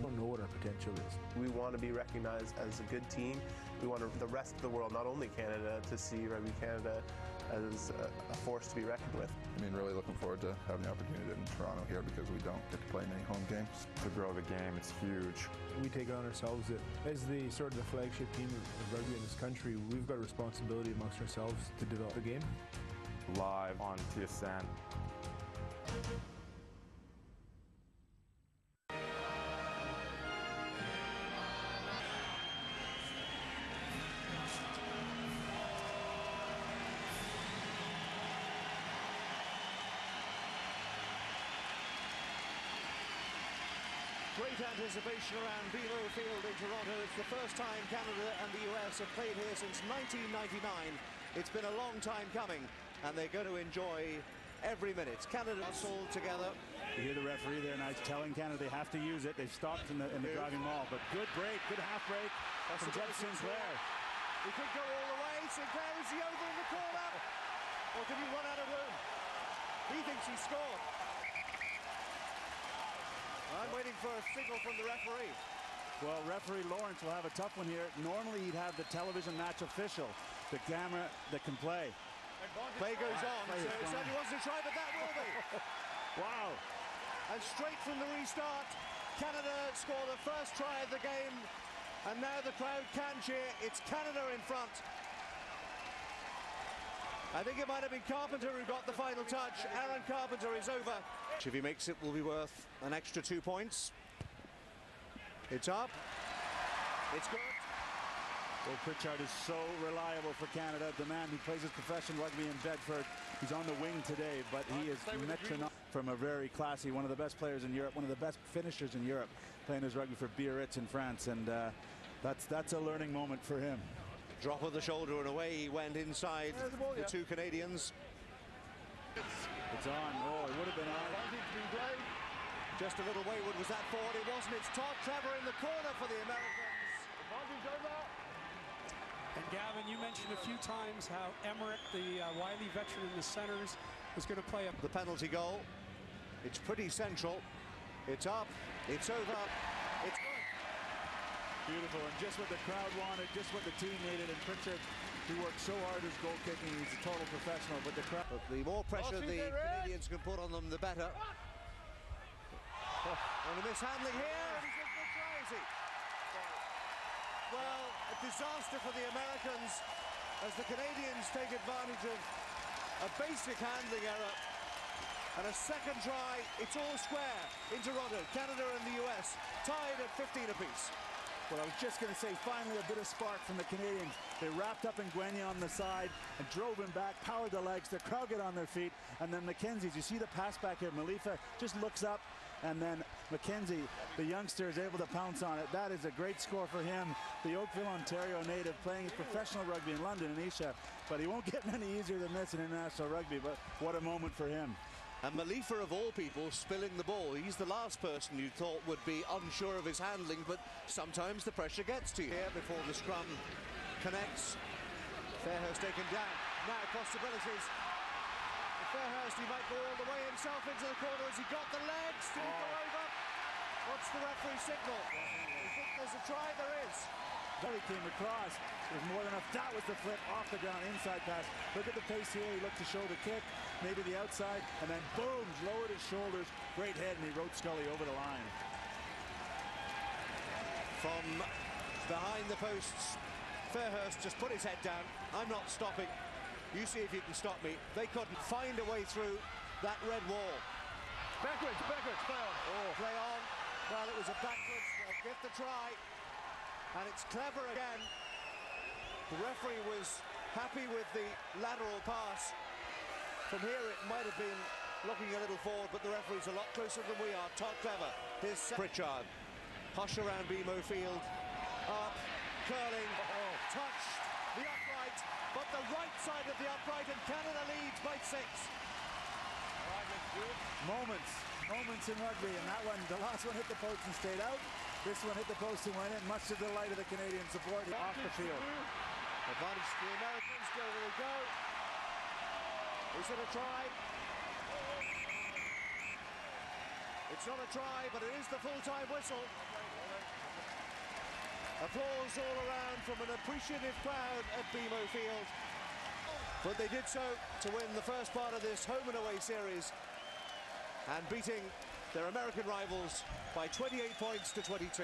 don't know what our potential is. We want to be recognized as a good team. We want the rest of the world, not only Canada, to see Rugby Canada as a force to be reckoned with. I mean, really looking forward to having the opportunity in Toronto here because we don't get to play many home games. To grow the game, it's huge. We take it on ourselves that as the sort of the flagship team of rugby in this country, we've got a responsibility amongst ourselves to develop the game. Live on TSN. Great anticipation around BMO Field in Toronto. It's the first time Canada and the US have played here since 1999. It's been a long time coming, and they're going to enjoy every minute. Canada's all together. You hear the referee there now telling Canada they have to use it. They've stopped in the driving maul, but good break, good half break from Jed Sinclair. He could go all the way. Sinclair, is he over in the corner? Or did he run out of room? He thinks he scored. I'm waiting for a signal from the referee. Well, referee Lawrence will have a tough one here. Normally he'd have the television match official, the camera that can play. Play goes on, so it certainly wasn't a try, but that will be. Wow. And straight from the restart, Canada score the first try of the game, and now the crowd can cheer. It's Canada in front. I think it might have been Carpenter who got the final touch. Aaron Carpenter is over. If he makes it, will be worth an extra 2 points. It's up. It's good. Well, Pritchard is so reliable for Canada. The man who plays his professional rugby in Bedford. He's on the wing today, but he is metronome from a very classy, one of the best players in Europe, one of the best finishers in Europe, playing his rugby for Biarritz in France, and that's a learning moment for him. Drop of the shoulder and away he went inside the two Canadians. It's on. Oh, it would have been on. Just a little wayward was that forward. It wasn't. It's Todd Trevor in the corner for the Americans. And Gavin, you mentioned a few times how Emmerich, the Wiley veteran in the centers, was going to play the penalty goal. It's pretty central. It's up. It's over. It's good. Beautiful, and just what the crowd wanted, just what the team needed. And Pritchard, he worked so hard his goal kicking. He's a total professional. But the crowd, the more pressure the Canadians can put on them, the better. And a mishandling here, and he's a bit crazy. Well, a disaster for the Americans as the Canadians take advantage of a basic handling error. And a second try. It's all square in Toronto. Canada and the US tied at 15 apiece. Well, I was just going to say, finally a bit of spark from the Canadians. They wrapped up Nguyen on the side and drove him back, powered the legs. The crowd get on their feet. And then Mackenzie's, you see the pass back here. Malifa just looks up, and then Mackenzie, the youngster, is able to pounce on it. That is a great score for him. The Oakville, Ontario native, playing his professional rugby in London and Isha. But he won't get any easier than this in international rugby. But what a moment for him. And Malifa, of all people, spilling the ball. He's the last person you thought would be unsure of his handling, but sometimes the pressure gets to you. Here before the scrum connects. Fairhurst taken down. Now possibilities. Fairhurst, he might go all the way himself into the corner. Has he got the legs? Did he go over? What's the referee signal? You think there's a try? There is. He came across. There's more than enough. That was the flip off the ground, inside pass. Look at the pace here. He looked to shoulder kick, maybe the outside, and then boom, lowered his shoulders. Great head, and he rode Scully over the line. From behind the posts, Fairhurst just put his head down. I'm not stopping. You see if you can stop me. They couldn't find a way through that red wall. Backwards, play on. Oh, play on. Well, it was a backwards. They'll get the try. And it's clever again. The referee was happy with the lateral pass. From here it might have been looking a little forward, but the referee's a lot closer than we are. Todd Clever. Here's Pritchard. Hush around BMO Field. Up, curling, touched the upright, but the right side of the upright, and Canada leads by 6. Moments in rugby, and that one, the last one hit the post and stayed out. This one hit the post and went in, much to the delight of the Canadian support off the field. Advantage to the Americans. Go, will they go? Is it a try? It's not a try, but it is the full-time whistle. Applause all around from an appreciative crowd at BMO Field. But they did so to win the first part of this home and away series and beating their American rivals by 28 points to 22.